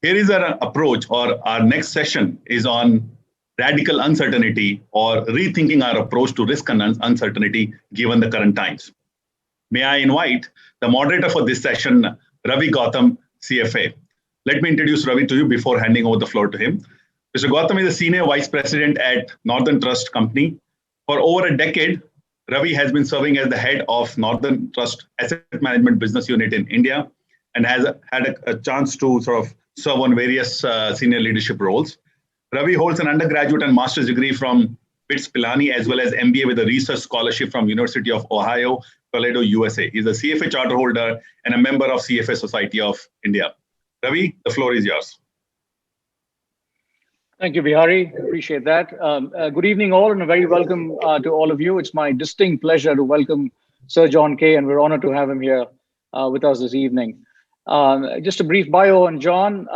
Here is our approach, or our next session is on radical uncertainty, or rethinking our approach to risk and uncertainty given the current times. May I invite the moderator for this session, Ravi Gautam, CFA. Let me introduce Ravi to you before handing over the floor to him. Mr. Gautam is a senior vice president at Northern Trust Company. For over a decade, Ravi has been serving as the head of Northern Trust Asset Management Business Unit in India and has had a chance to sort of serve on various senior leadership roles. Ravi holds an undergraduate and master's degree from BITS Pilani, as well as MBA with a research scholarship from University of Ohio, Toledo, USA. He's a CFA charter holder and a member of CFA Society of India. Ravi, the floor is yours. Thank you, Bihari. Appreciate that. Good evening, all, and a very welcome to all of you. It's my distinct pleasure to welcome Sir John Kay, and we're honored to have him here with us this evening. Just a brief bio on John.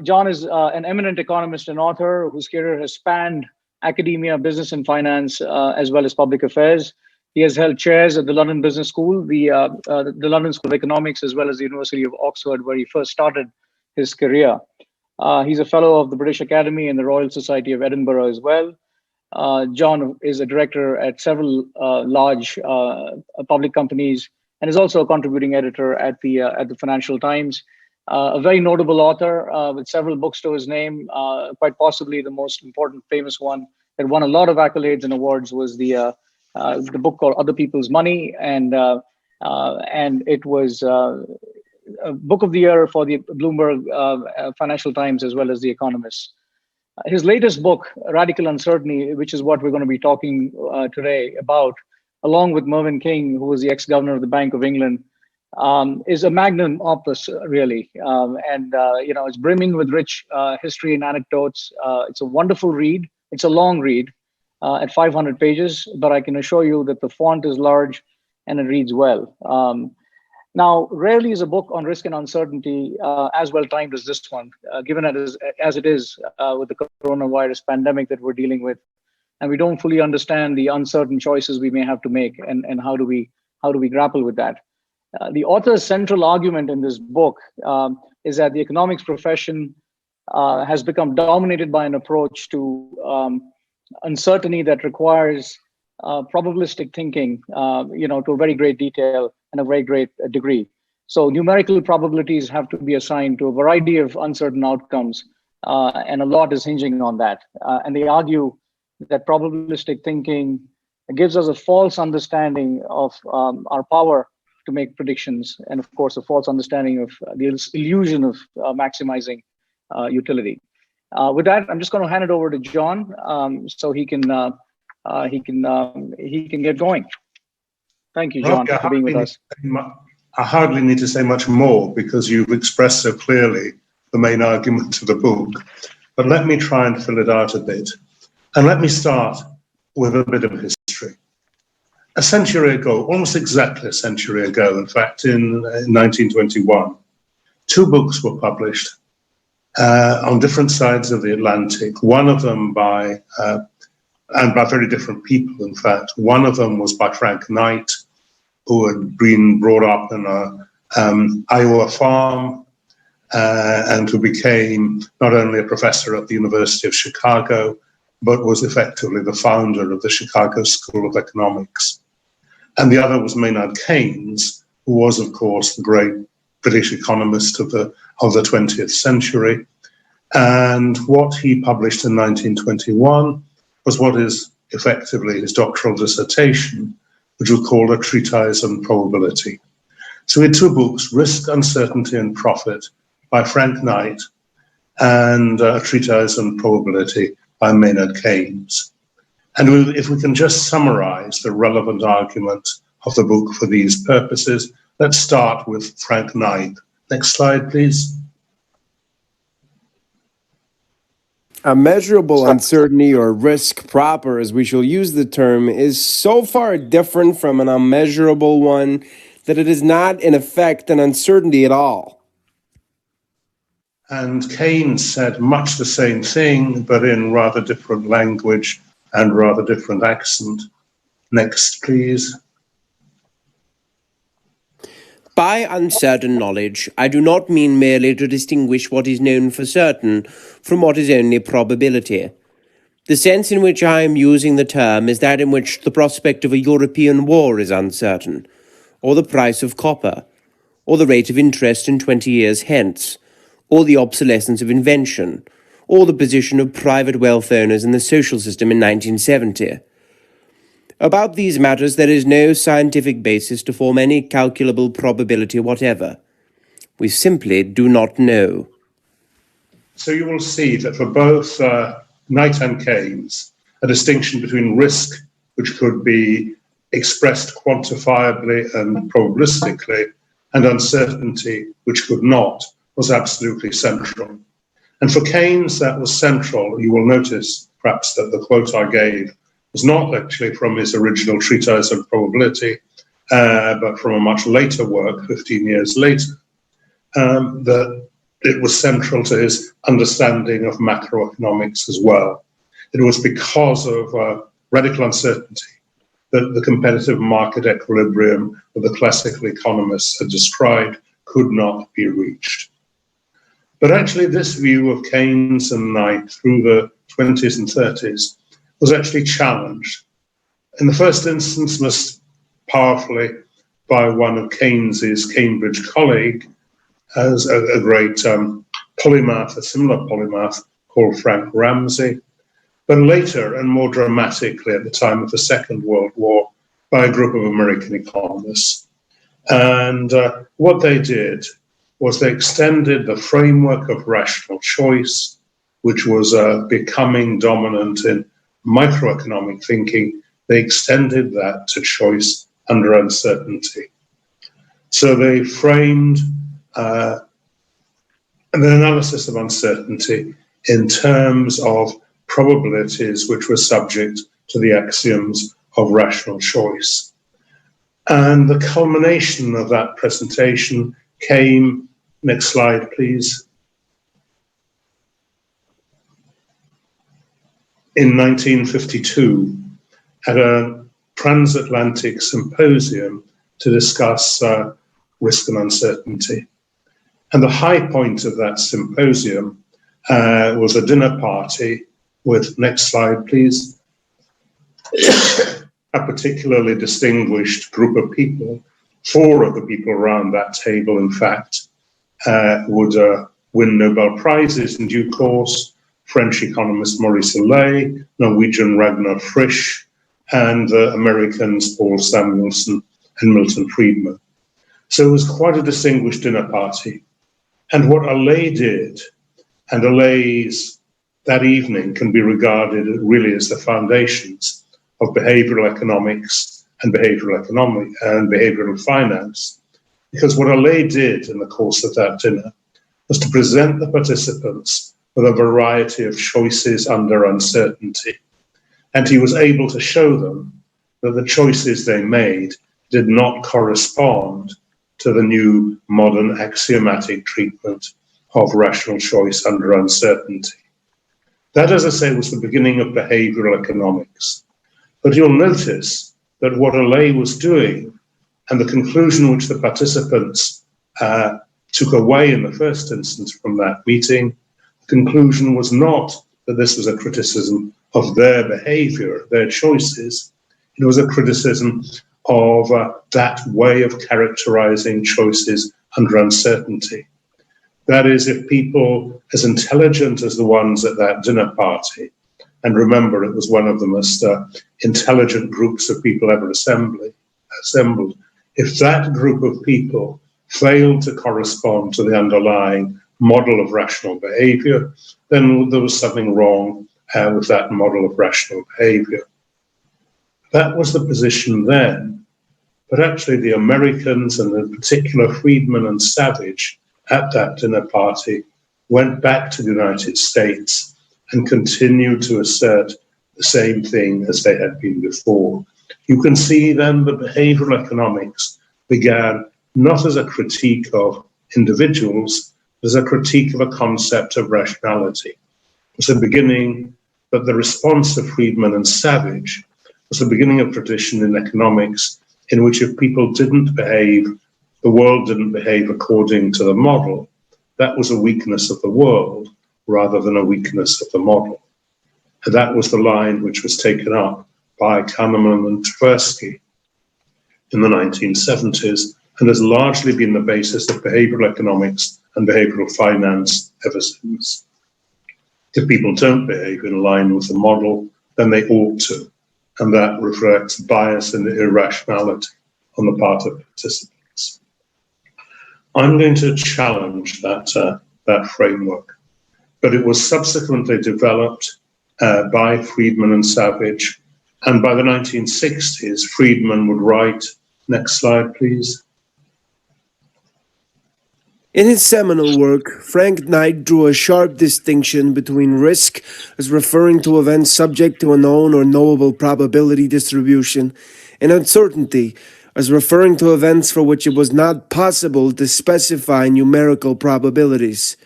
John is an eminent economist and author whose career has spanned academia, business and finance, as well as public affairs. He has held chairs at the London Business School, the London School of Economics, as well as the University of Oxford, where he first started his career. He's a fellow of the British Academy and the Royal Society of Edinburgh as well. John is a director at several large public companies and is also a contributing editor at the Financial Times. A very notable author with several books to his name. Quite possibly the most important, famous one that won a lot of accolades and awards was the book called Other People's Money, and it was Book of the Year for the Bloomberg Financial Times as well as the Economist. His latest book, Radical Uncertainty, which is what we're going to be talking today about, along with Mervyn King, who was the ex-governor of the Bank of England, is a magnum opus, really. It's brimming with rich history and anecdotes. It's a wonderful read. It's a long read at 500 pages, but I can assure you that the font is large and it reads well. Now, rarely is a book on risk and uncertainty as well timed as this one, given as it is with the coronavirus pandemic that we're dealing with, and we don't fully understand the uncertain choices we may have to make, and how do we grapple with that. The author's central argument in this book is that the economics profession has become dominated by an approach to uncertainty that requires probabilistic thinking, to a very great detail and a very great degree. So numerical probabilities have to be assigned to a variety of uncertain outcomes, and a lot is hinging on that. And they argue that probabilistic thinking gives us a false understanding of our power to make predictions, and of course, a false understanding of the illusion of maximizing utility. With that, I'm just going to hand it over to John so he can get going. Thank you, John, for being with us. I hardly need to say much more because you've expressed so clearly the main argument of the book. But let me try and fill it out a bit. And let me start with a bit of history. A century ago, almost exactly a century ago, in fact, in 1921, two books were published on different sides of the Atlantic. One of them by very different people, in fact. One of them was by Frank Knight, who had been brought up in a Iowa farm and who became not only a professor at the University of Chicago, but was effectively the founder of the Chicago School of Economics. And the other was Maynard Keynes, who was, of course, the great British economist of the 20th century. And what he published in 1921 was what is effectively his doctoral dissertation, which was called A Treatise on Probability. So we had two books, Risk, Uncertainty and Profit by Frank Knight and A Treatise on Probability by Maynard Keynes. And if we can just summarize the relevant argument of the book for these purposes, let's start with Frank Knight. Next slide, please. A measurable uncertainty, or risk proper, as we shall use the term, is so far different from an unmeasurable one that it is not, in effect, an uncertainty at all. And Keynes said much the same thing, but in rather different language and rather different accent. Next, please. By uncertain knowledge, I do not mean merely to distinguish what is known for certain from what is only probability. The sense in which I am using the term is that in which the prospect of a European war is uncertain, or the price of copper, or the rate of interest in 20 years hence, or the obsolescence of invention, or the position of private wealth owners in the social system in 1970. About these matters there is no scientific basis to form any calculable probability whatever. We simply do not know. So you will see that for both Knight and Keynes, a distinction between risk, which could be expressed quantifiably and probabilistically, and uncertainty, which could not, was absolutely central. And for Keynes, that was central. You will notice, perhaps, that the quote I gave was not actually from his original treatise on probability, but from a much later work, 15 years later, that it was central to his understanding of macroeconomics as well. It was because of radical uncertainty that the competitive market equilibrium that the classical economists had described could not be reached. But actually this view of Keynes and Knight through the 20s and 30s was actually challenged. In the first instance, most powerfully by one of Keynes's Cambridge colleague, as a great polymath, a similar polymath called Frank Ramsey, but later and more dramatically at the time of the Second World War by a group of American economists. And what they did was they extended the framework of rational choice, which was becoming dominant in microeconomic thinking. They extended that to choice under uncertainty. So they framed an analysis of uncertainty in terms of probabilities which were subject to the axioms of rational choice. And the culmination of that presentation came, next slide please, in 1952 at a transatlantic symposium to discuss risk and uncertainty. And the high point of that symposium was a dinner party with, next slide please, a particularly distinguished group of people. 4 of the people around that table, in fact, would win Nobel Prizes in due course. French economist Maurice Allais, Norwegian Ragnar Frisch, and Americans Paul Samuelson and Milton Friedman. So it was quite a distinguished dinner party. And what Allais did, and Allais that evening can be regarded really as the foundations of behavioral economics and behavioral finance, because what Allais did in the course of that dinner was to present the participants with a variety of choices under uncertainty. And he was able to show them that the choices they made did not correspond to the new modern axiomatic treatment of rational choice under uncertainty. That, as I say, was the beginning of behavioral economics. But you'll notice that what Allais was doing and the conclusion which the participants took away in the first instance from that meeting, the conclusion was not that this was a criticism of their behavior, their choices. It was a criticism of that way of characterizing choices under uncertainty. That is, if people as intelligent as the ones at that dinner party, and remember it was one of the most intelligent groups of people ever assembled, if that group of people failed to correspond to the underlying model of rational behavior, then there was something wrong with that model of rational behavior. That was the position then. But actually the Americans, and in particular Friedman and Savage, at that dinner party, went back to the United States and continued to assert the same thing as they had been before. You can see then that behavioral economics began not as a critique of individuals, but as a critique of a concept of rationality. It's the beginning, but the response of Friedman and Savage was the beginning of tradition in economics in which if people didn't behave the world didn't behave according to the model, that was a weakness of the world rather than a weakness of the model. And that was the line which was taken up by Kahneman and Tversky in the 1970s and has largely been the basis of behavioral economics and behavioral finance ever since. If people don't behave in line with the model, then they ought to, and that reflects bias and irrationality on the part of participants. I'm going to challenge that framework, but it was subsequently developed by Friedman and Savage, and by the 1960s, Friedman would write, next slide please. In his seminal work, Frank Knight drew a sharp distinction between risk as referring to events subject to a known or knowable probability distribution, and uncertainty as referring to events for which it was not possible to specify numerical probabilities.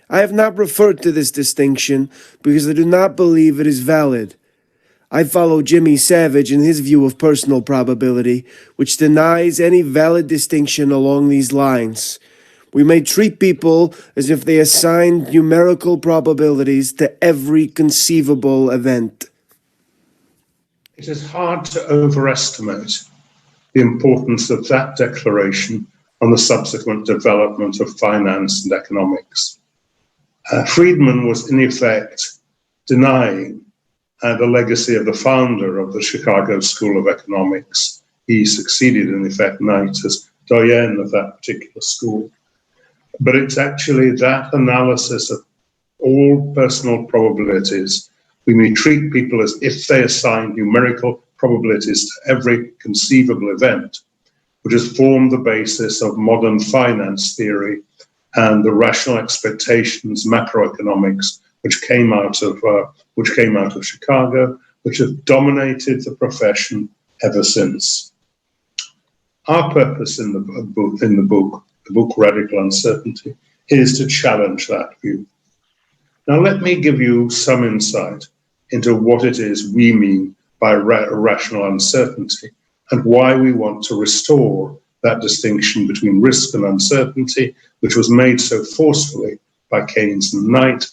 I have not referred to this distinction because I do not believe it is valid. I follow Jimmy Savage in his view of personal probability, which denies any valid distinction along these lines. We may treat people as if they assigned numerical probabilities to every conceivable event. It is hard to overestimate the importance of that declaration on the subsequent development of finance and economics. Friedman was in effect denying the legacy of the founder of the Chicago School of Economics. He succeeded, in effect, Knight as doyen of that particular school. But it's actually that analysis of all personal probabilities. We may treat people as if they assign numerical probabilities to every conceivable event, which has formed the basis of modern finance theory and the rational expectations macroeconomics, which came out of Chicago, which have dominated the profession ever since. Our purpose in the book Radical Uncertainty, is to challenge that view. Now let me give you some insight into what it is we mean by rational uncertainty and why we want to restore that distinction between risk and uncertainty, which was made so forcefully by Keynes and Knight,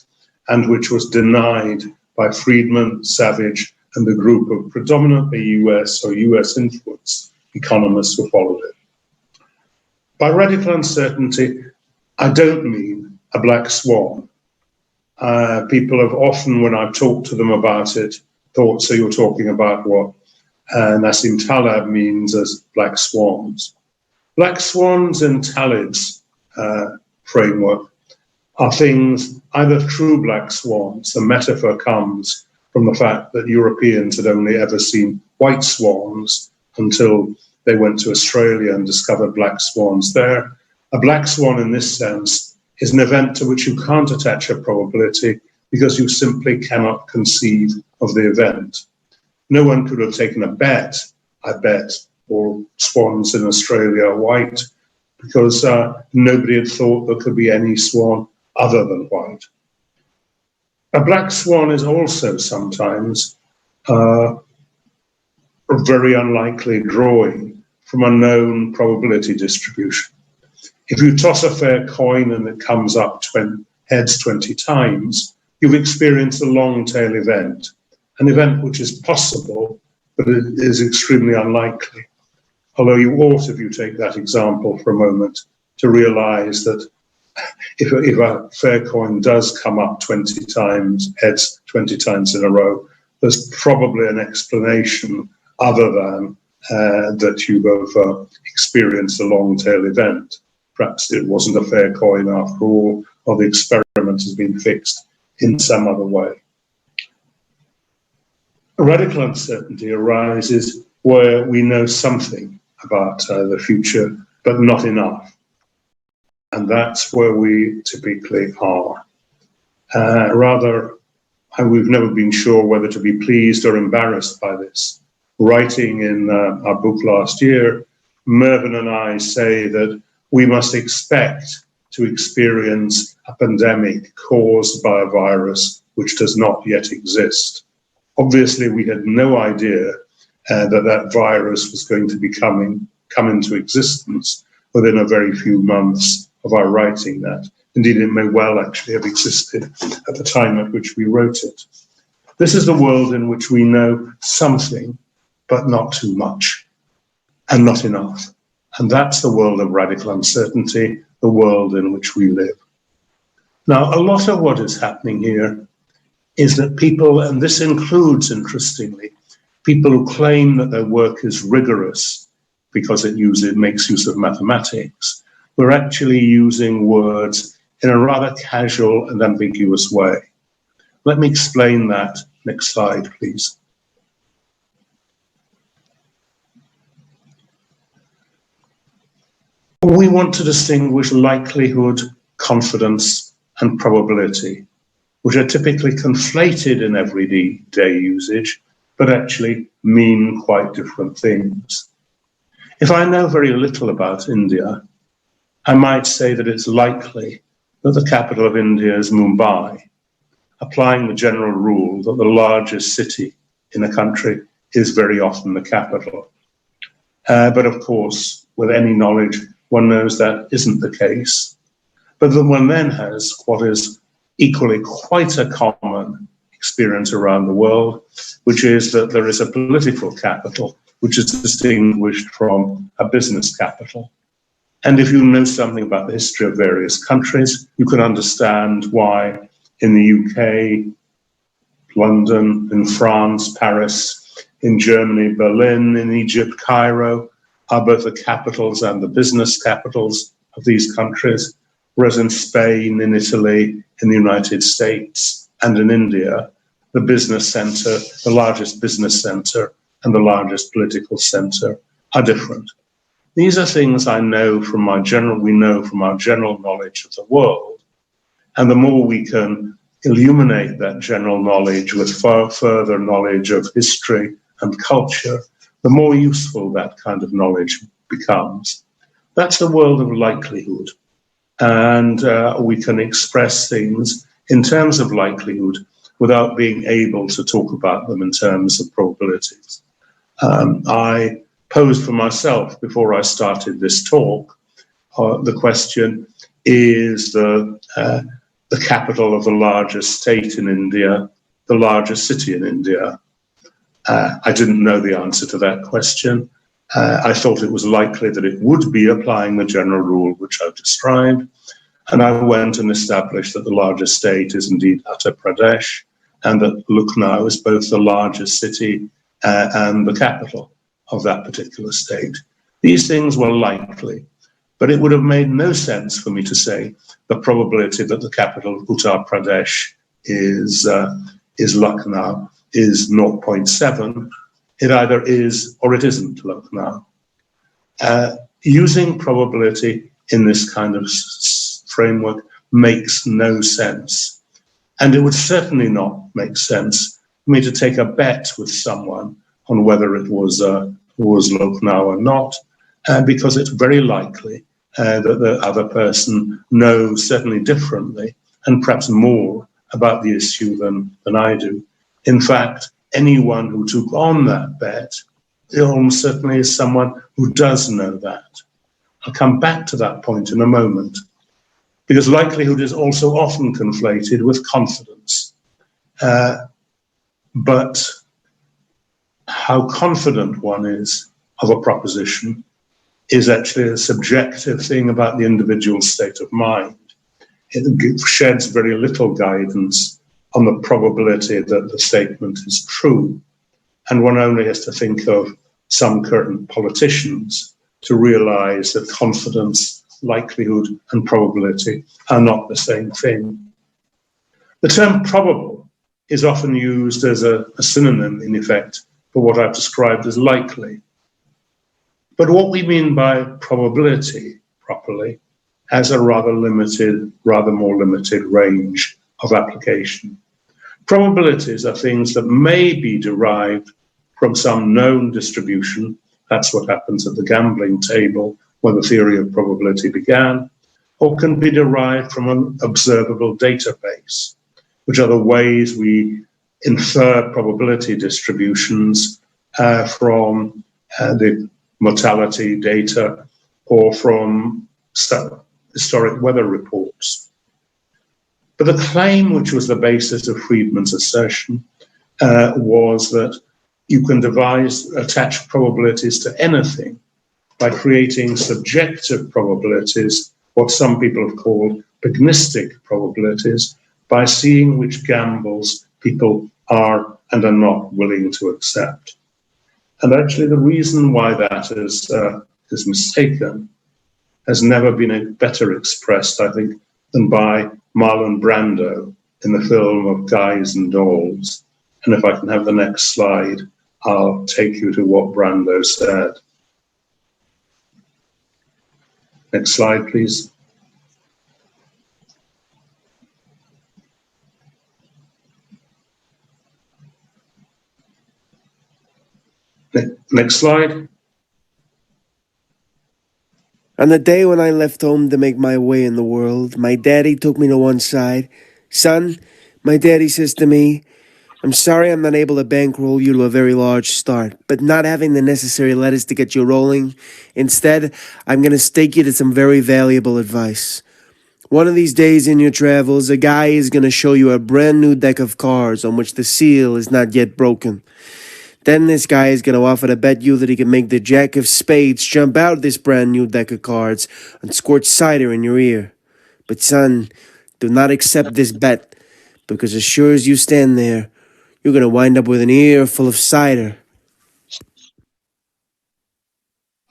and which was denied by Friedman, Savage, and the group of predominantly US or US influenced economists who followed it. By radical uncertainty, I don't mean a black swan. People have often, when I've talked to them about it, thought, so you're talking about what Nassim Taleb means as black swans. Black swans in Taleb's framework are things, either true black swans, the metaphor comes from the fact that Europeans had only ever seen white swans until they went to Australia and discovered black swans there. A black swan in this sense is an event to which you can't attach a probability because you simply cannot conceive of the event. No one could have taken a bet, I bet, or swans in Australia are white, because nobody had thought there could be any swan other than white. A black swan is also sometimes a very unlikely drawing from a known probability distribution. If you toss a fair coin and it comes up heads 20 times, you've experienced a long tail event, an event which is possible, but it is extremely unlikely. Although you ought, if you take that example for a moment, to realize that if a fair coin does come up 20 times, heads 20 times in a row, there's probably an explanation other than that you have experienced a long tail event. Perhaps it wasn't a fair coin after all, or the experiment has been fixed in some other way. A radical uncertainty arises where we know something about the future, but not enough. And that's where we typically are. We've never been sure whether to be pleased or embarrassed by this. Writing in our book last year, Mervyn and I say that we must expect to experience a pandemic caused by a virus which does not yet exist. Obviously, we had no idea that virus was going to come into existence within a very few months of our writing that. Indeed, it may well actually have existed at the time at which we wrote it. This is the world in which we know something, but not too much, and not enough. And that's the world of radical uncertainty, the world in which we live. Now, a lot of what is happening here is that people, and this includes, interestingly, people who claim that their work is rigorous because it makes use of mathematics, we're actually using words in a rather casual and ambiguous way. Let me explain that. Next slide, please. We want to distinguish likelihood, confidence, and probability, which are typically conflated in everyday usage, but actually mean quite different things. If I know very little about India, I might say that it's likely that the capital of India is Mumbai, applying the general rule that the largest city in a country is very often the capital. But of course, with any knowledge, one knows that isn't the case. But then one then has what is equally quite a common experience around the world, which is that there is a political capital which is distinguished from a business capital. And if you know something about the history of various countries, you can understand why in the UK, London, in France, Paris, in Germany, Berlin, in Egypt, Cairo, are both the capitals and the business capitals of these countries, whereas in Spain, in Italy, in the United States, and in India, the business center, the largest business center, and the largest political center are different. These are things we know from our general knowledge of the world. And the more we can illuminate that general knowledge with far further knowledge of history and culture, the more useful that kind of knowledge becomes. That's the world of likelihood. And we can express things in terms of likelihood without being able to talk about them in terms of probabilities. I posed for myself before I started this talk the question, is the capital of the largest state in India the largest city in India? I didn't know the answer to that question. I thought it was likely that it would be applying the general rule which I've described. And I went and established that the largest state is indeed Uttar Pradesh, and that Lucknow is both the largest city and the capital of that particular state. These things were likely, but it would have made no sense for me to say the probability that the capital of Uttar Pradesh is Lucknow is 0.7. It either is or it isn't Lucknow. Using probability in this kind of framework makes no sense. And it would certainly not make sense for me to take a bet with someone on whether it was Lucknow or not, because it's very likely that the other person knows certainly differently and perhaps more about the issue than I do. In fact, anyone who took on that bet almost certainly is someone who does know that. I'll come back to that point in a moment, because likelihood is also often conflated with confidence. But how confident one is of a proposition is actually a subjective thing about the individual state of mind. It sheds very little guidance on the probability that the statement is true. And one only has to think of some current politicians to realize that confidence, likelihood, and probability are not the same thing. The term probable is often used as a synonym, in effect, for what I've described as likely. But what we mean by probability, properly, has a rather more limited range of application. Probabilities are things that may be derived from some known distribution. That's what happens at the gambling table when the theory of probability began, or can be derived from an observable database, which are the ways we infer probability distributions from the mortality data or from historic weather reports. But the claim, which was the basis of Friedman's assertion, was that you can attach probabilities to anything by creating subjective probabilities, what some people have called prognostic probabilities, by seeing which gambles people are and are not willing to accept. And actually the reason why that is mistaken has never been better expressed, I think, than by Marlon Brando in the film of Guys and Dolls. And if I can have the next slide, I'll take you to what Brando said. Next slide, please. Next slide. On the day when I left home to make my way in the world, my daddy took me to one side. Son, my daddy says to me, I'm sorry I'm not able to bankroll you to a very large start, but not having the necessary letters to get you rolling. Instead, I'm going to stake you to some very valuable advice. One of these days in your travels, a guy is going to show you a brand new deck of cards on which the seal is not yet broken. Then this guy is going to offer to bet you that he can make the Jack of Spades jump out this brand new deck of cards and squirt cider in your ear. But son, do not accept this bet, because as sure as you stand there, you're going to wind up with an ear full of cider.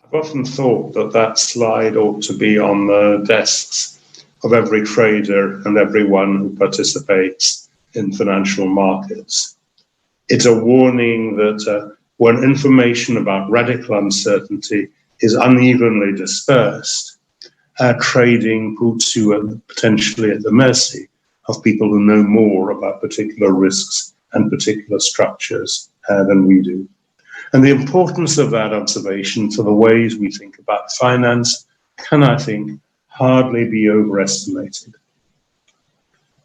I've often thought that that slide ought to be on the desks of every trader and everyone who participates in financial markets. It's a warning that when information about radical uncertainty is unevenly dispersed, trading puts you potentially at the mercy of people who know more about particular risks and particular structures than we do. And the importance of that observation for the ways we think about finance can, I think, hardly be overestimated.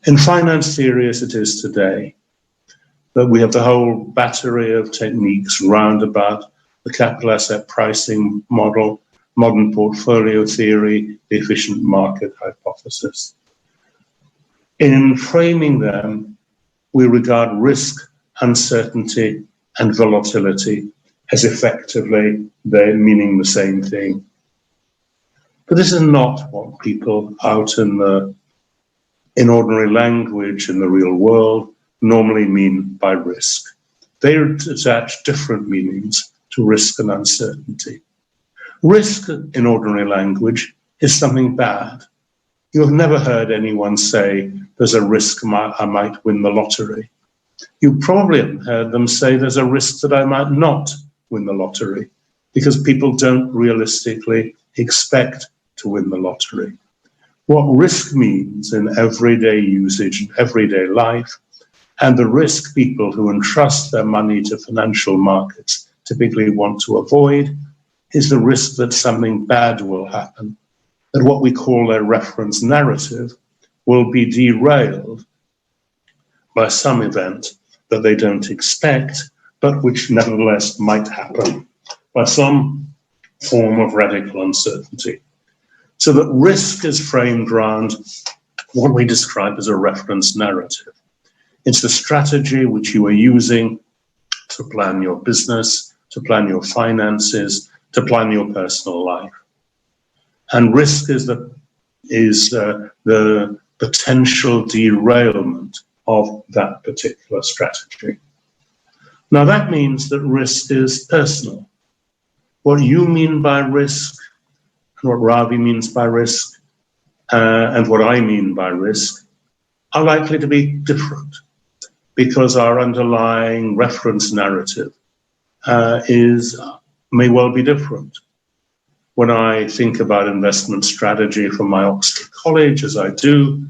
In finance theory as it is today, that we have the whole battery of techniques round about the capital asset pricing model, modern portfolio theory, the efficient market hypothesis. In framing them, we regard risk, uncertainty, and volatility as effectively they're meaning the same thing. But this is not what people out in ordinary language in the real world normally mean by risk. They attach different meanings to risk and uncertainty. Risk in ordinary language is something bad. You have never heard anyone say there's a risk I might win the lottery. You probably haven't heard them say there's a risk that I might not win the lottery, because people don't realistically expect to win the lottery. What risk means in everyday usage and everyday life, and the risk people who entrust their money to financial markets typically want to avoid, is the risk that something bad will happen, that what we call a reference narrative will be derailed by some event that they don't expect, but which nevertheless might happen by some form of radical uncertainty. So that risk is framed around what we describe as a reference narrative. It's the strategy which you are using to plan your business, to plan your finances, to plan your personal life. And risk is the potential derailment of that particular strategy. Now that means that risk is personal. What you mean by risk, and what Ravi means by risk, and what I mean by risk, are likely to be different, because our underlying reference narrative may well be different. When I think about investment strategy from my Oxford College, as I do,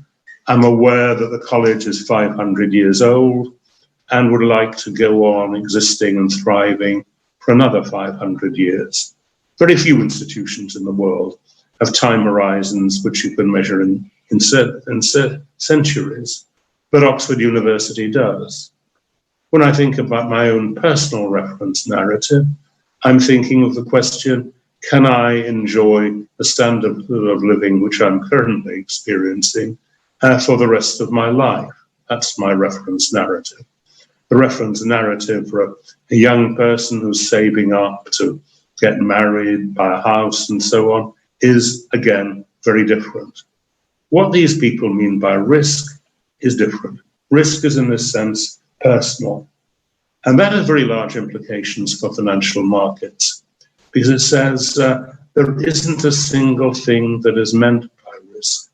I'm aware that the college is 500 years old and would like to go on existing and thriving for another 500 years. Very few institutions in the world have time horizons which you can measure in centuries, but Oxford University does. When I think about my own personal reference narrative, I'm thinking of the question, Can I enjoy the standard of living which I'm currently experiencing for the rest of my life? That's my reference narrative. The reference narrative for a young person who's saving up to get married, buy a house, and so on is, again, very different. What these people mean by risk is different. Risk is, in this sense, personal. And that has very large implications for financial markets, because it says there isn't a single thing that is meant by risk.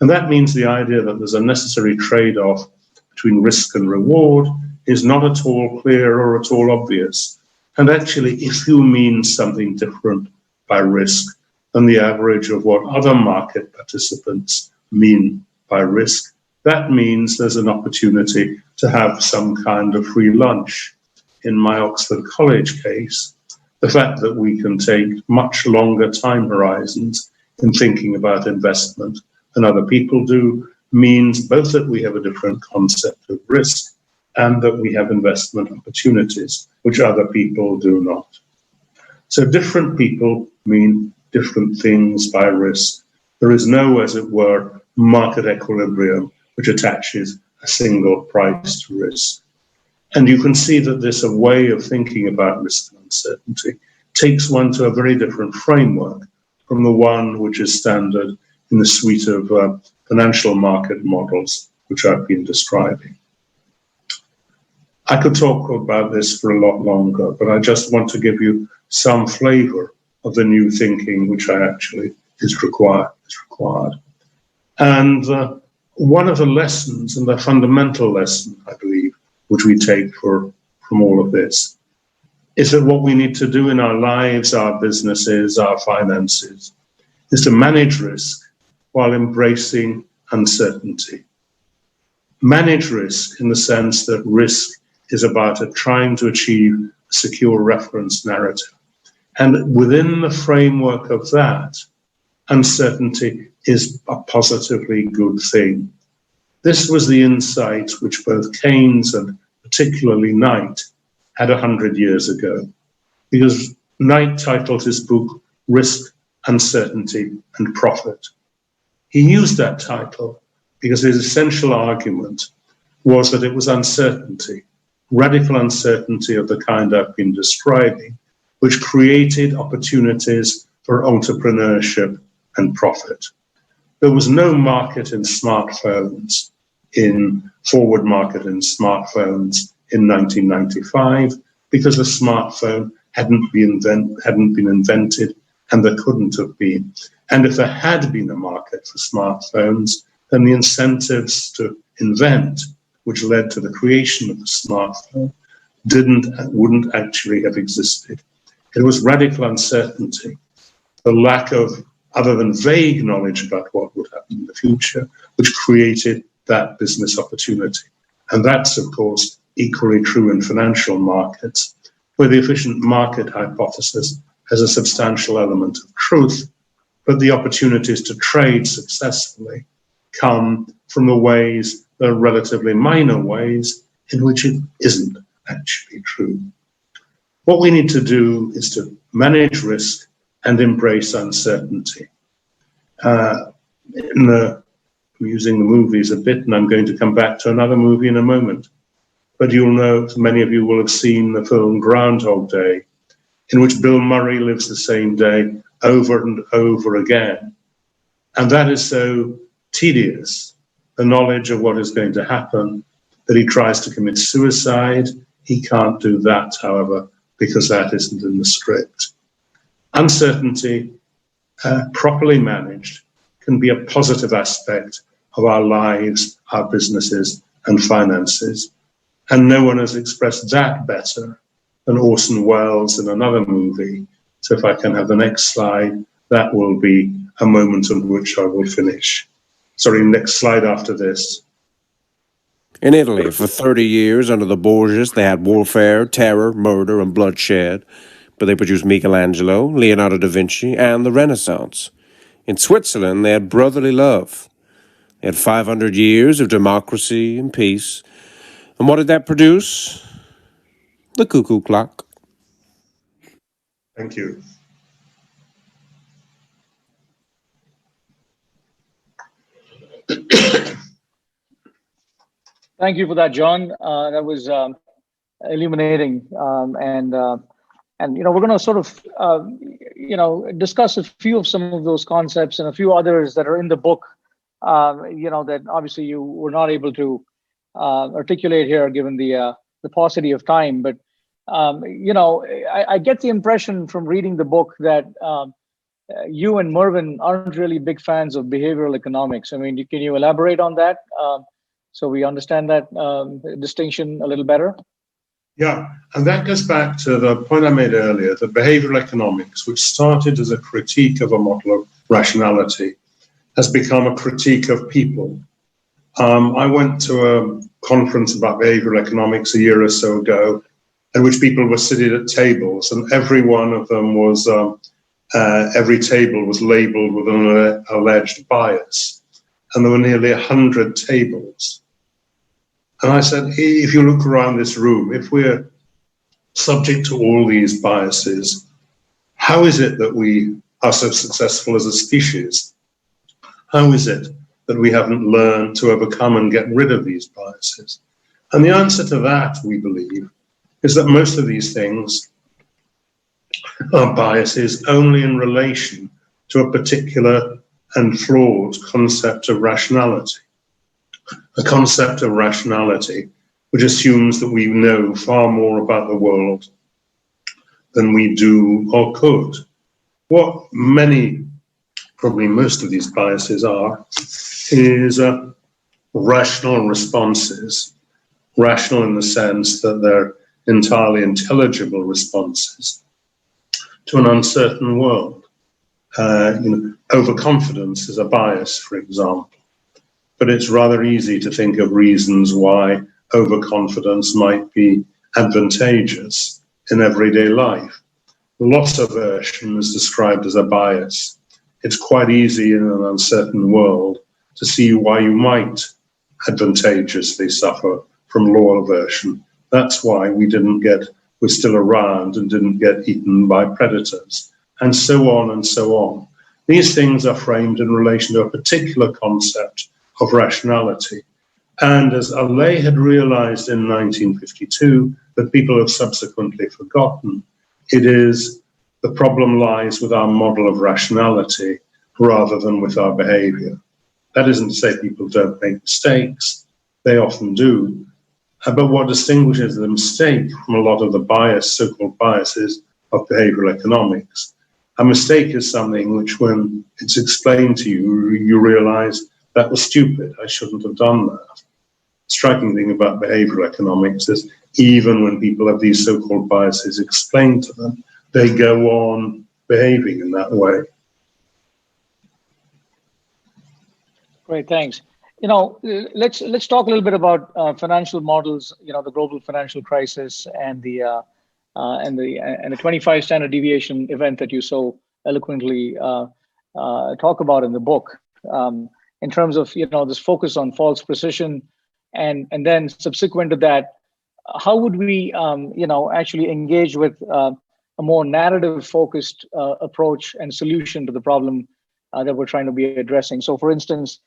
And that means the idea that there's a necessary trade-off between risk and reward is not at all clear or at all obvious. And actually, if you mean something different by risk than the average of what other market participants mean by risk, that means there's an opportunity to have some kind of free lunch. In my Oxford College case, the fact that we can take much longer time horizons in thinking about investment than other people do means both that we have a different concept of risk and that we have investment opportunities, which other people do not. So different people mean different things by risk. There is no, as it were, market equilibrium which attaches a single price to risk. And you can see that this a way of thinking about risk and uncertainty takes one to a very different framework from the one which is standard in the suite of financial market models which I've been describing. I could talk about this for a lot longer, but I just want to give you some flavor of the new thinking which I actually is required. And one of the lessons, and the fundamental lesson, I believe, which we take from all of this, is that what we need to do in our lives, our businesses, our finances, is to manage risk while embracing uncertainty. Manage risk in the sense that risk is about trying to achieve a secure reference narrative. And within the framework of that, uncertainty is a positively good thing. This was the insight which both Keynes and particularly Knight had 100 years ago, because Knight titled his book Risk, Uncertainty and Profit. He used that title because his essential argument was that it was uncertainty, radical uncertainty of the kind I've been describing, which created opportunities for entrepreneurship and profit. There was no market in smartphones, in forward market in smartphones in 1995, because the smartphone hadn't been invented, and there couldn't have been. And if there had been a market for smartphones, then the incentives to invent, which led to the creation of the smartphone, wouldn't actually have existed. It was radical uncertainty, the lack of, other than vague knowledge about what would happen in the future, which created that business opportunity. And that's, of course, equally true in financial markets, where the efficient market hypothesis has a substantial element of truth, but the opportunities to trade successfully come from the ways, the relatively minor ways, in which it isn't actually true. What we need to do is to manage risk and embrace uncertainty. I'm using the movies a bit, and I'm going to come back to another movie in a moment. But you'll know, many of you will have seen the film Groundhog Day, in which Bill Murray lives the same day over and over again. And that is so tedious, the knowledge of what is going to happen, that he tries to commit suicide. He can't do that, however, because that isn't in the script. Uncertainty, properly managed, can be a positive aspect of our lives, our businesses, and finances. And no one has expressed that better than Orson Welles in another movie. So if I can have the next slide, that will be a moment on which I will finish. Sorry, next slide after this. In Italy, for 30 years under the Borgias, they had warfare, terror, murder, and bloodshed. But they produced Michelangelo, Leonardo da Vinci, and the Renaissance. In Switzerland, they had brotherly love. They had 500 years of democracy and peace. And what did that produce? The cuckoo clock. Thank you. Thank you for that, John. That was illuminating, and we're going to sort of discuss a few of some of those concepts and a few others that are in the book. That obviously you were not able to articulate here, given the paucity of time. But I get the impression from reading the book that you and Mervyn aren't really big fans of behavioral economics. I mean, can you elaborate on that so we understand that distinction a little better? Yeah, and that goes back to the point I made earlier, that behavioral economics, which started as a critique of a model of rationality, has become a critique of people. I went to a conference about behavioral economics a year or so ago, in which people were sitting at tables, and every one of them was, every table was labeled with an alleged bias. And there were nearly 100 tables. And I said, if you look around this room, if we're subject to all these biases, how is it that we are so successful as a species? How is it that we haven't learned to overcome and get rid of these biases? And the answer to that, we believe, is that most of these things are biases only in relation to a particular and flawed concept of rationality. A concept of rationality which assumes that we know far more about the world than we do or could. What many, probably most of these biases are, is rational responses. Rational in the sense that they're entirely intelligible responses to an uncertain world. Overconfidence is a bias, for example. But it's rather easy to think of reasons why overconfidence might be advantageous in everyday life. Loss aversion is described as a bias. It's quite easy in an uncertain world to see why you might advantageously suffer from loss aversion. That's why we're still around and didn't get eaten by predators, and so on and so on. These things are framed in relation to a particular concept of rationality. And as Allais had realized in 1952, that people have subsequently forgotten, the problem lies with our model of rationality rather than with our behavior. That isn't to say people don't make mistakes, they often do. But what distinguishes the mistake from a lot of the so-called biases of behavioral economics, a mistake is something which, when it's explained to you, you realize that was stupid, I shouldn't have done that. Striking thing about behavioral economics is even when people have these so-called biases explained to them, they go on behaving in that way. Great, thanks. Let's talk a little bit about financial models. The global financial crisis and the 25 standard deviation event that you so eloquently talk about in the book. In terms of this focus on false precision, and then subsequent to that, how would we actually engage with a more narrative focused approach and solution to the problem that we're trying to be addressing? So, for instance,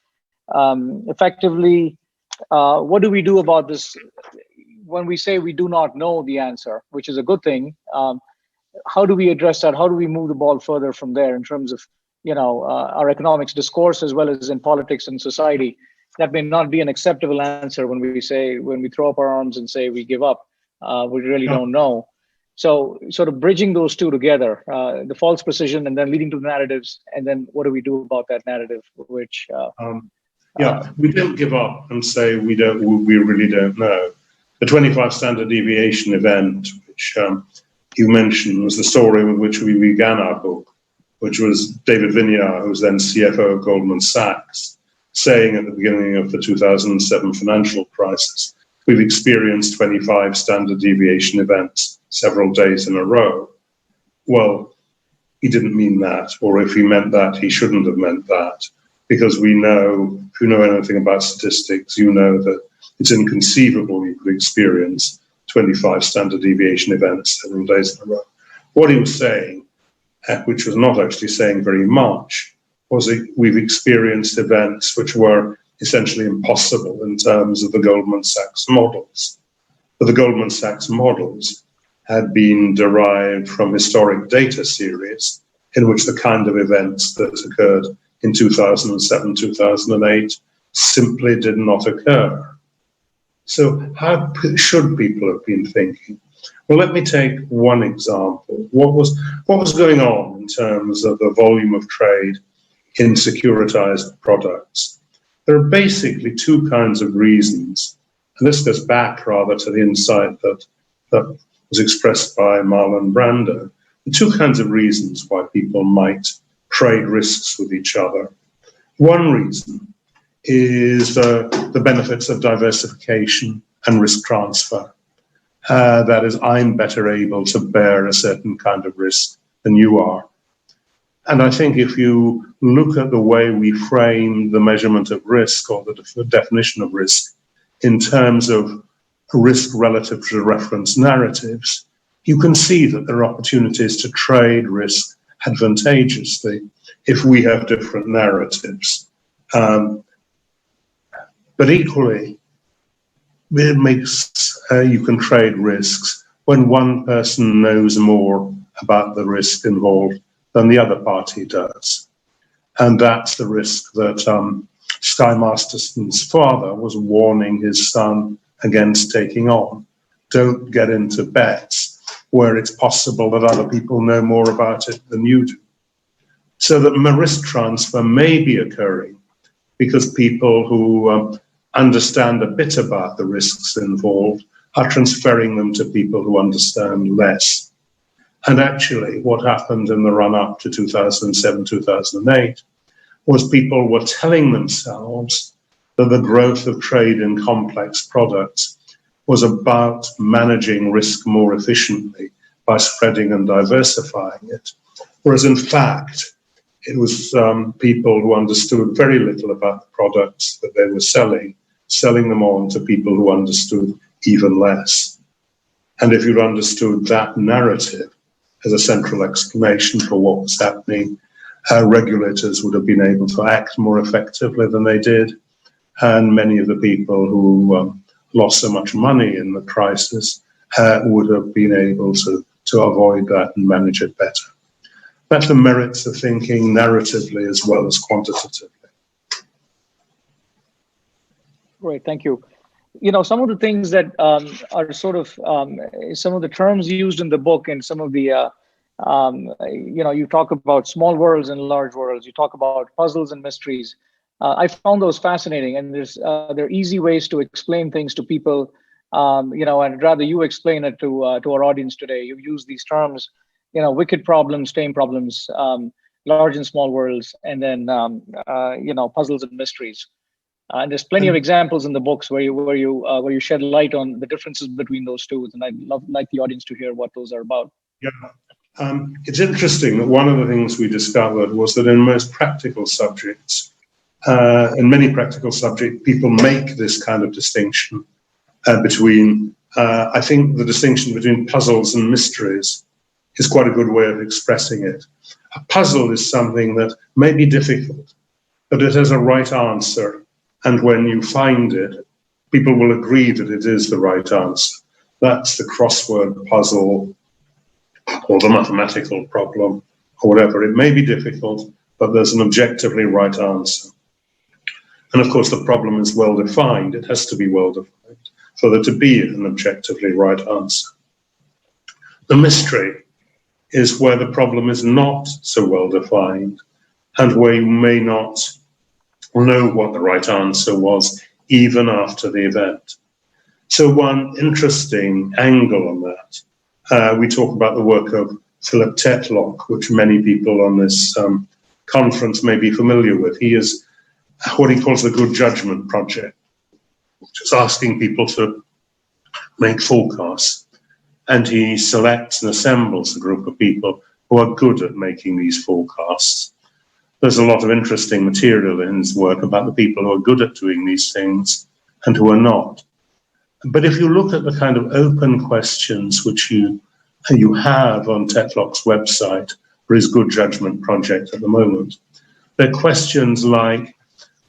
effectively, what do we do about this when we say we do not know the answer, which is a good thing? How do we address that? How do we move the ball further from there in terms of our economics discourse as well as in politics and society? That may not be an acceptable answer when we throw up our arms and say we give up. We really don't know. So sort of bridging those two together, the false precision and then leading to the narratives, and then what do we do about that narrative, which we don't give up and say we really don't know. The 25 standard deviation event, which you mentioned, was the story with which we began our book, which was David Vinyar, who was then CFO of Goldman Sachs, saying at the beginning of the 2007 financial crisis, we've experienced 25 standard deviation events several days in a row. Well, he didn't mean that, or if he meant that, he shouldn't have meant that, because we know, if you know anything about statistics, you know that it's inconceivable you could experience 25 standard deviation events several days in a row. What he was saying, which was not actually saying very much, was that we've experienced events which were essentially impossible in terms of the Goldman Sachs models. But the Goldman Sachs models had been derived from historic data series in which the kind of events that occurred in 2007, 2008 simply did not occur. So how should people have been thinking? Well, let me take one example. What was going on in terms of the volume of trade in securitized products? There are basically two kinds of reasons, and this goes back rather to the insight that was expressed by Marlon Brando. The two kinds of reasons why people might trade risks with each other. One reason is the benefits of diversification and risk transfer. That is, I'm better able to bear a certain kind of risk than you are. And I think if you look at the way we frame the measurement of risk or the definition of risk in terms of risk relative to reference narratives, you can see that there are opportunities to trade risk advantageously if we have different narratives. But equally, it makes you can trade risks when one person knows more about the risk involved than the other party does. And that's the risk that Sky Masterson's father was warning his son against taking on. Don't get into bets where it's possible that other people know more about it than you do. So that risk transfer may be occurring because people who understand a bit about the risks involved are transferring them to people who understand less. And actually, what happened in the run-up to 2007, 2008 was people were telling themselves that the growth of trade in complex products was about managing risk more efficiently by spreading and diversifying it. Whereas in fact, it was people who understood very little about the products that they were selling them on to people who understood even less. And if you'd understood that narrative as a central explanation for what was happening, regulators would have been able to act more effectively than they did. And many of the people who lost so much money in the crisis would have been able to avoid that and manage it better. That's the merits of thinking narratively as well as quantitatively. Great, thank you. Some of the things that are sort of some of the terms used in the book and some of the, you talk about small worlds and large worlds, you talk about puzzles and mysteries. I found those fascinating, and there are easy ways to explain things to people, and I'd rather you explain it to our audience today. You use these terms, wicked problems, tame problems, large and small worlds, and then, puzzles and mysteries. And there's plenty of examples in the books where you shed light on the differences between those two, and I'd like the audience to hear what those are about. Yeah, it's interesting that one of the things we discovered was that in most practical subjects, in many practical subjects, people make this kind of distinction between. I think the distinction between puzzles and mysteries is quite a good way of expressing it. A puzzle is something that may be difficult, but it has a right answer. And when you find it, people will agree that it is the right answer. That's the crossword puzzle or the mathematical problem or whatever. It may be difficult, but there's an objectively right answer. And of course, the problem is well defined. It has to be well defined for there to be an objectively right answer. The mystery is where the problem is not so well defined and where you may not know what the right answer was even after the event. So one interesting angle on that, we talk about the work of Philip Tetlock, which many people on this conference may be familiar with. He is what he calls the Good Judgment Project, which is asking people to make forecasts. And he selects and assembles a group of people who are good at making these forecasts. There's a lot of interesting material in his work about the people who are good at doing these things and who are not. But if you look at the kind of open questions which you have on Tetlock's website for his Good Judgment Project at the moment, they're questions like,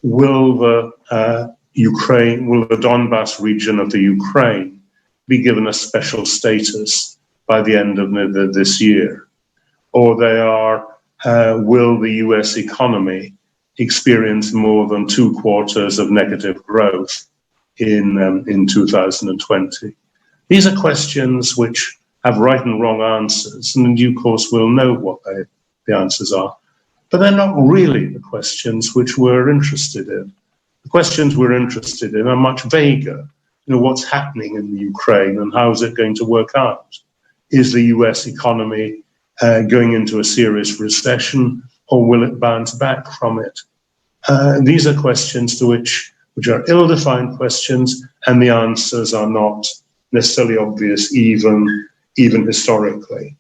will the Donbass region of the Ukraine be given a special status by the end of this year? Or will the US economy experience more than 2 quarters of negative growth in 2020? These are questions which have right and wrong answers, and in due course we'll know what the answers are. But they're not really the questions which we're interested in. The questions we're interested in are much vaguer. What's happening in the Ukraine and how is it going to work out? Is the US economy going into a serious recession, or will it bounce back from it? These are questions which are ill-defined questions, and the answers are not necessarily obvious, even historically.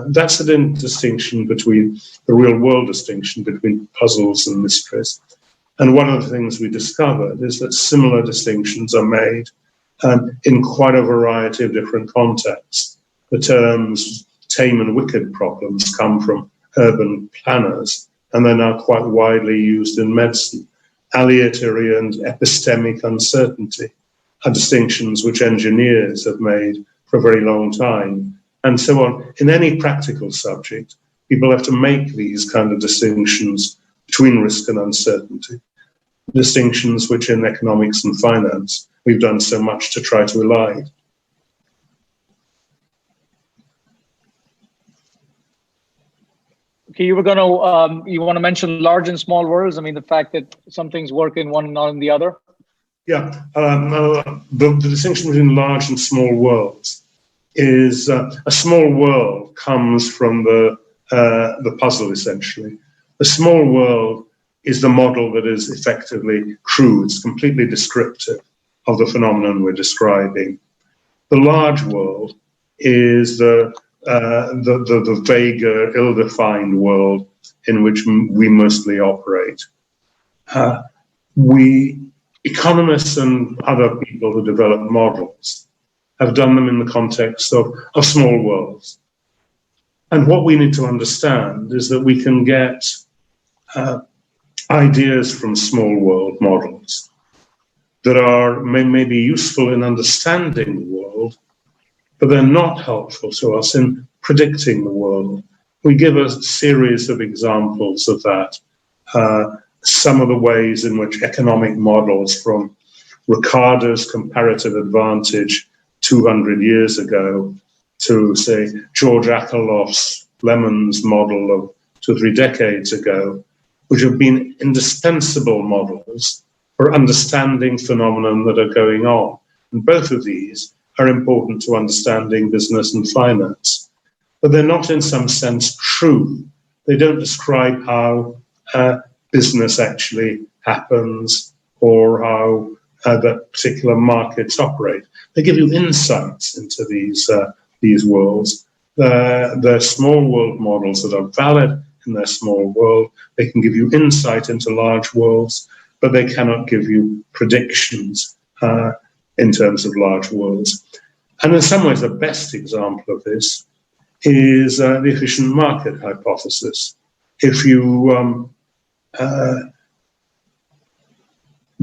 That's a distinction between the real-world distinction between puzzles and mysteries. And one of the things we discovered is that similar distinctions are made in quite a variety of different contexts. The terms tame and wicked problems come from urban planners, and they're now quite widely used in medicine. Aleatory and epistemic uncertainty are distinctions which engineers have made for a very long time, and so on. In any practical subject, people have to make these kind of distinctions between risk and uncertainty, distinctions which in economics and finance we've done so much to try to elide. Okay, you want to mention large and small worlds? I mean, the fact that some things work in one and not in the other? Yeah, the distinction between large and small worlds is a small world comes from the puzzle, essentially. The small world is the model that is effectively true. It's completely descriptive of the phenomenon we're describing. The large world is the vaguer, ill-defined world in which we mostly operate. Economists and other people who develop models have done them in the context of small worlds. And what we need to understand is that we can get ideas from small world models that may be useful in understanding the world, but they're not helpful to us in predicting the world. We give a series of examples of that. Some of the ways in which economic models, from Ricardo's comparative advantage 200 years ago to, say, George Akerlof's Lemon's model of 2 or 3 decades ago, which have been indispensable models for understanding phenomena that are going on. And both of these are important to understanding business and finance. But they're not in some sense true. They don't describe how business actually happens or how that particular markets operate. They give you insights into these worlds. They're small world models that are valid in their small world. They can give you insight into large worlds, but they cannot give you predictions in terms of large worlds. And in some ways, the best example of this is the efficient market hypothesis. If you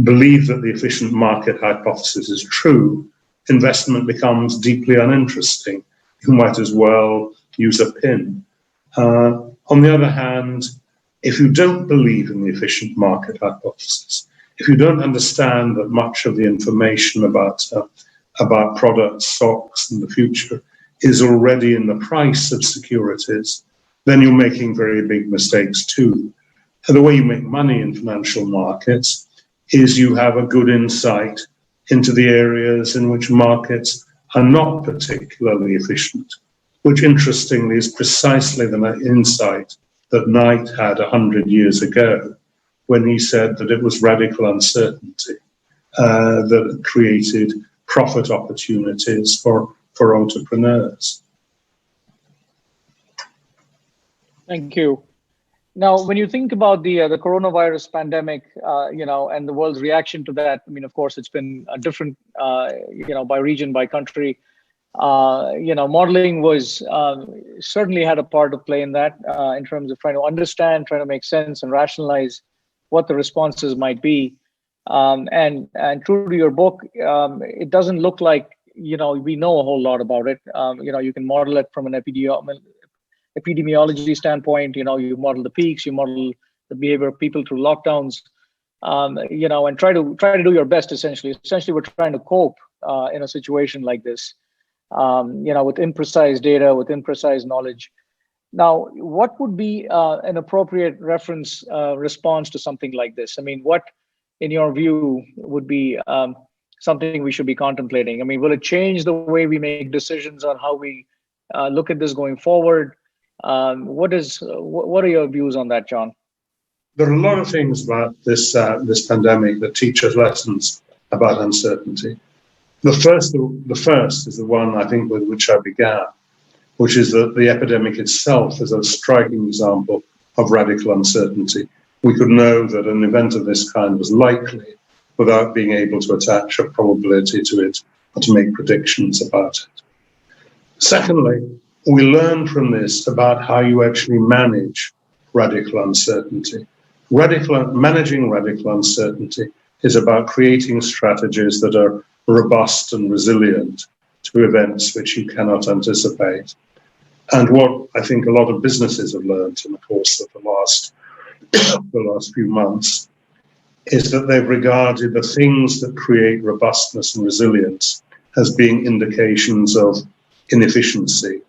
believe that the efficient market hypothesis is true, investment becomes deeply uninteresting. You might as well use a pin. On the other hand, if you don't believe in the efficient market hypothesis, if you don't understand that much of the information about products, stocks, and the future is already in the price of securities, then you're making very big mistakes too. And the way you make money in financial markets is you have a good insight into the areas in which markets are not particularly efficient, which interestingly is precisely the insight that Knight had 100 years ago when he said that it was radical uncertainty that created profit opportunities for entrepreneurs. Thank you. Now, when you think about the coronavirus pandemic, and the world's reaction to that, I mean, of course, it's been different, by region, by country. Modeling was certainly had a part to play in that, in terms of trying to understand, trying to make sense and rationalize what the responses might be. And true to your book, it doesn't look like we know a whole lot about it. You can model it from an epidemiology standpoint. You model the peaks, you model the behavior of people through lockdowns, and try to do your best. Essentially, we're trying to cope in a situation like this, with imprecise data, with imprecise knowledge. Now, what would be an appropriate reference response to something like this? I mean, what, in your view, would be something we should be contemplating? I mean, will it change the way we make decisions on how we look at this going forward? What are your views on that, John? There are a lot of things about this pandemic that teach us lessons about uncertainty. The first is the one I think with which I began, which is that the epidemic itself is a striking example of radical uncertainty. We could know that an event of this kind was likely without being able to attach a probability to it or to make predictions about it. Secondly, we learn from this about how you actually manage radical uncertainty. Managing radical uncertainty is about creating strategies that are robust and resilient to events which you cannot anticipate. And what I think a lot of businesses have learned in the course of the last few months is that they've regarded the things that create robustness and resilience as being indications of inefficiency.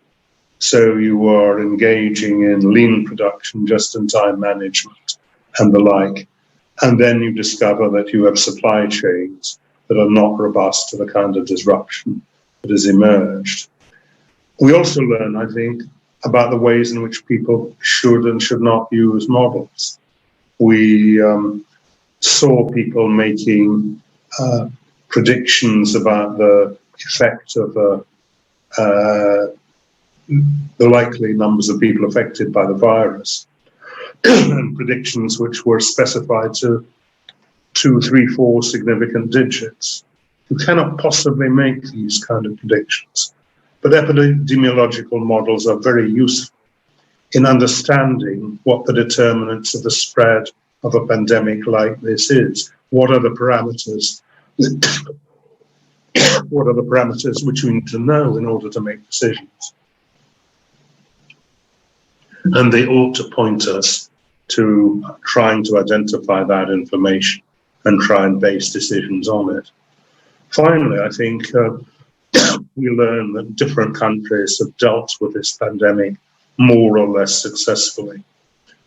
So you are engaging in lean production, just-in-time management, and the like. And then you discover that you have supply chains that are not robust to the kind of disruption that has emerged. We also learn, I think, about the ways in which people should and should not use models. We saw people making predictions about the effect of the likely numbers of people affected by the virus, and predictions which were specified to 2, 3, 4 significant digits. You cannot possibly make these kind of predictions. But epidemiological models are very useful in understanding what the determinants of the spread of a pandemic like this is. What are the parameters? What are the parameters which we need to know in order to make decisions? And they ought to point us to trying to identify that information and try and base decisions on it. Finally, I think we learn that different countries have dealt with this pandemic more or less successfully.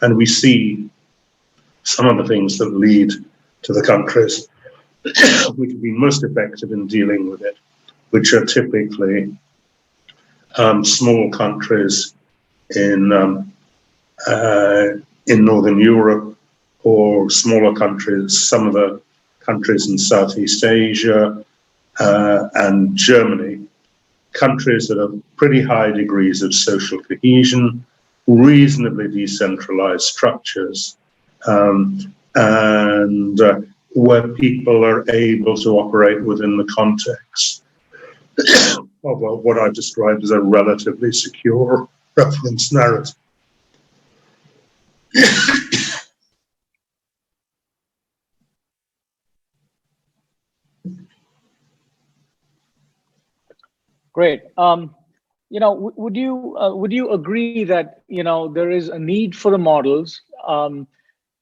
And we see some of the things that lead to the countries which have been most effective in dealing with it, which are typically small countries in Northern Europe, or smaller countries, some of the countries in Southeast Asia and Germany, countries that have pretty high degrees of social cohesion, reasonably decentralized structures, and where people are able to operate within the context of what I've described as a relatively secure reference narrative. Great. Would you agree that there is a need for the models?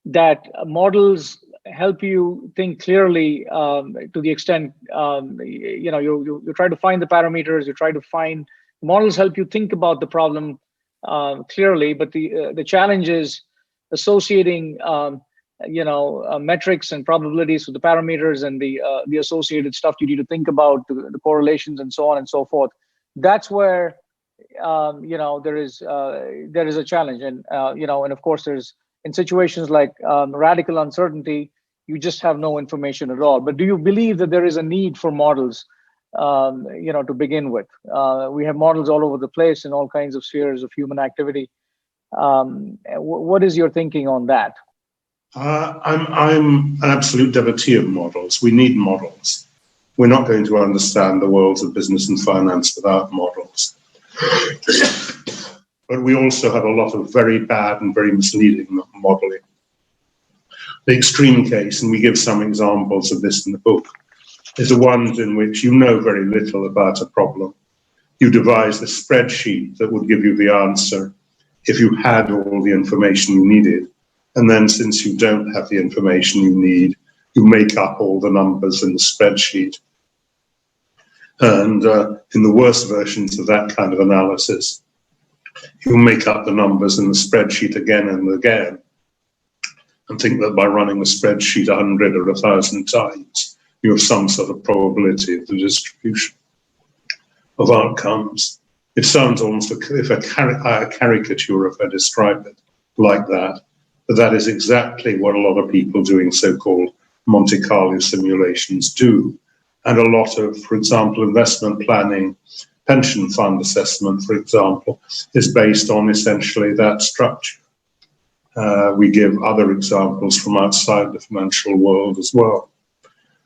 That models help you think clearly to the extent you try to find the parameters. You try to find models help you think about the problem clearly, but the challenge is associating metrics and probabilities with the parameters and the associated stuff you need to think about, the correlations and so on and so forth. That's where there is a challenge, and and of course there's, in situations like radical uncertainty, you just have no information at all. But do you believe that there is a need for models to begin with? We have models all over the place in all kinds of spheres of human activity. What is your thinking on that? I'm an absolute devotee of models. We need models. We're not going to understand the worlds of business and finance without models. But we also have a lot of very bad and very misleading modeling. The extreme case, and we give some examples of this in the book, is the ones in which you know very little about a problem. You devise a spreadsheet that would give you the answer if you had all the information you needed. And then since you don't have the information you need, you make up all the numbers in the spreadsheet. And in the worst versions of that kind of analysis, you make up the numbers in the spreadsheet again and again, and think that by running the spreadsheet 100 or 1,000 times, you have some sort of probability of the distribution of outcomes. It sounds almost if a caricature if I describe it like that, but that is exactly what a lot of people doing so-called Monte Carlo simulations do. And a lot of, for example, investment planning, pension fund assessment, for example, is based on essentially that structure. We give other examples from outside the financial world as well.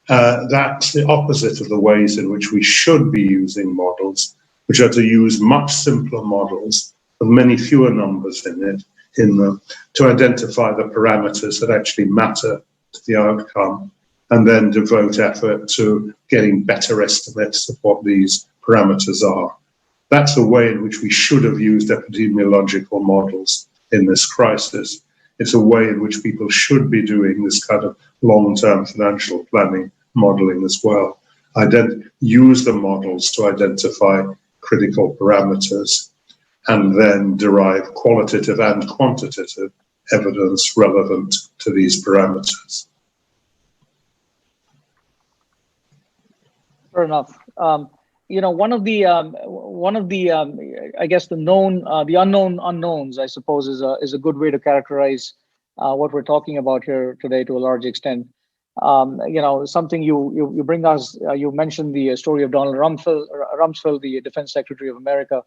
That's the opposite of the ways in which we should be using models, which are to use much simpler models with many fewer numbers in them, to identify the parameters that actually matter to the outcome, and then devote effort to getting better estimates of what these parameters are. That's the way in which we should have used epidemiological models in this crisis. It's a way in which people should be doing this kind of long-term financial planning modeling as well. Use the models to identify critical parameters and then derive qualitative and quantitative evidence relevant to these parameters. Fair enough. One of the I guess the unknown unknowns, I suppose, is a good way to characterize what we're talking about here today to a large extent. Something you bring us. You mentioned the story of Donald Rumsfeld, the Defense Secretary of America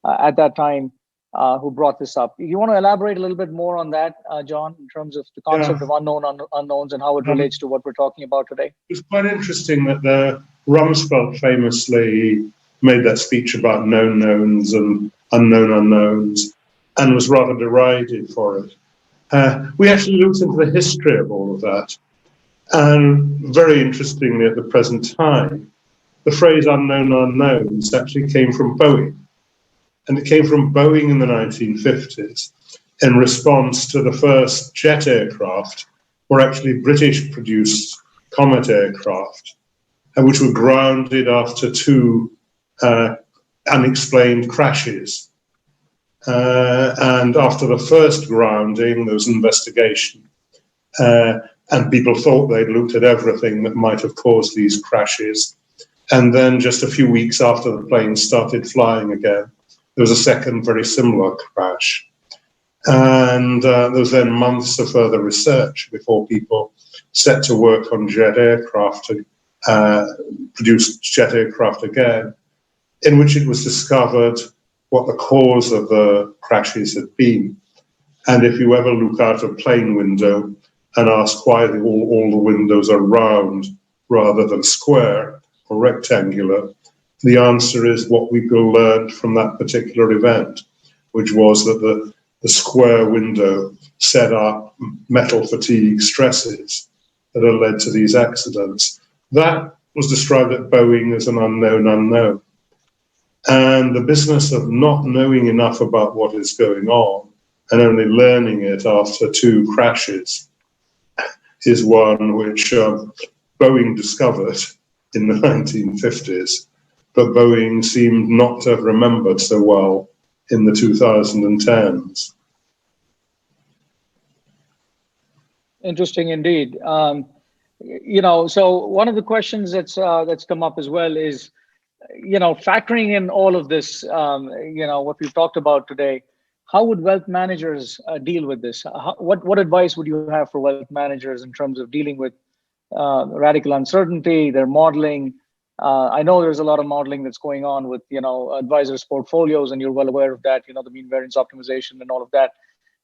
at that time, who brought this up. You want to elaborate a little bit more on that, John, in terms of the concept of unknown unknowns and how it relates to what we're talking about today? It's quite interesting that Rumsfeld famously made that speech about known knowns and unknown unknowns and was rather derided for it. We actually looked into the history of all of that. And very interestingly, at the present time, the phrase unknown unknowns actually came from Boeing. And it came from Boeing in the 1950s in response to the first jet aircraft, or actually British-produced Comet aircraft, which were grounded after two unexplained crashes. And after the first grounding, there was an investigation. And people thought they'd looked at everything that might have caused these crashes. And then just a few weeks after the plane started flying again, there was a second very similar crash. And there was then months of further research before people set to work on jet aircraft to produce jet aircraft again, in which it was discovered what the cause of the crashes had been. And if you ever look out a plane window and ask why all the windows are round rather than square or rectangular, the answer is what we learned from that particular event, which was that the square window set up metal fatigue stresses that have led to these accidents. That was described at Boeing as an unknown unknown. And the business of not knowing enough about what is going on and only learning it after two crashes is one which Boeing discovered in the 1950s, but Boeing seemed not to have remembered so well in the 2010s. Interesting indeed. So one of the questions that's come up as well is, factoring in all of this, what we've talked about today, how would wealth managers deal with this? What advice would you have for wealth managers in terms of dealing with radical uncertainty, their modeling? I know there's a lot of modeling that's going on with, advisors' portfolios, and you're well aware of that, the mean variance optimization and all of that.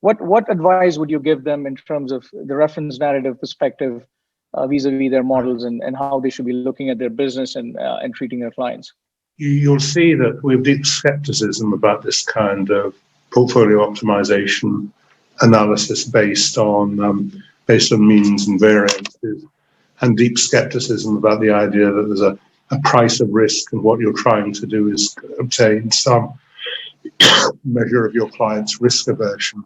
What advice would you give them in terms of the reference narrative perspective vis-a-vis their models and how they should be looking at their business and treating their clients? You'll see that we have deep skepticism about this kind of portfolio optimization analysis based on based on means and variances, and deep skepticism about the idea that there's a price of risk, and what you're trying to do is obtain some measure of your client's risk aversion.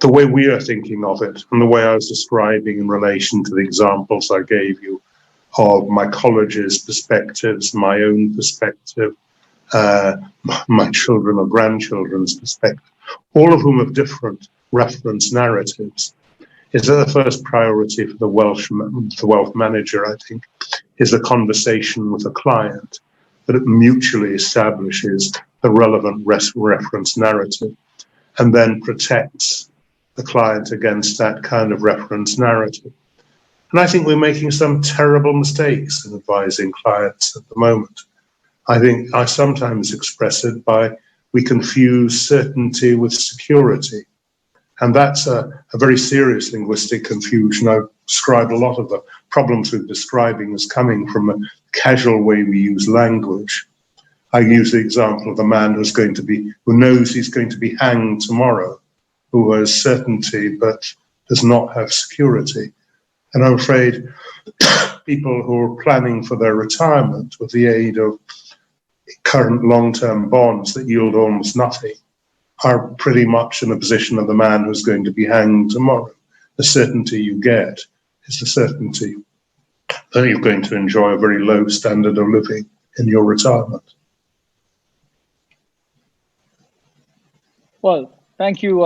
The way we are thinking of it, and the way I was describing in relation to the examples I gave you of my college's perspectives, my own perspective, my children or grandchildren's perspective, all of whom have different reference narratives, is that the first priority for the wealth manager, I think, is the conversation with the client, that it mutually establishes the relevant reference narrative, and then protects the client against that kind of reference narrative. And I think we're making some terrible mistakes in advising clients at the moment. I think I sometimes express it by, we confuse certainty with security. And that's a very serious linguistic confusion. I've described a lot of the problems with describing as coming from a casual way we use language. I use the example of a man who knows he's going to be hanged tomorrow, who has certainty but does not have security. And I'm afraid people who are planning for their retirement with the aid of current long-term bonds that yield almost nothing are pretty much in the position of the man who's going to be hanged tomorrow. The certainty you get is the certainty that you're going to enjoy a very low standard of living in your retirement. Well, thank you,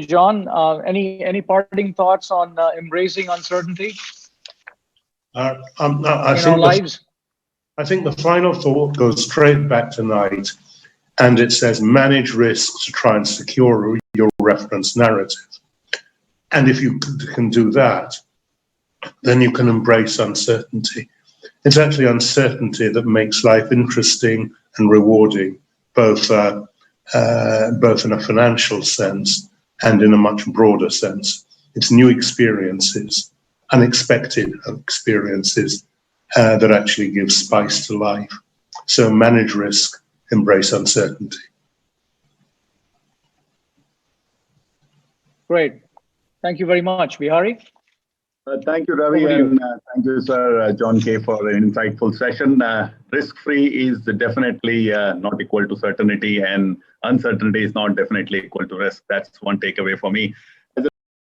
John. Any parting thoughts on embracing uncertainty I in our lives? I think the final thought goes straight back to Knight, and it says manage risks to try and secure your reference narrative. And if you can do that, then you can embrace uncertainty. It's actually uncertainty that makes life interesting and rewarding, both in a financial sense and in a much broader sense. It's new experiences, unexpected experiences that actually give spice to life. So manage risk, embrace uncertainty. Great. Thank you very much. Vihari? Thank you, Ravi, and thank you, Sir John K., for an insightful session. Risk-free is definitely not equal to certainty, and uncertainty is not definitely equal to risk. That's one takeaway for me.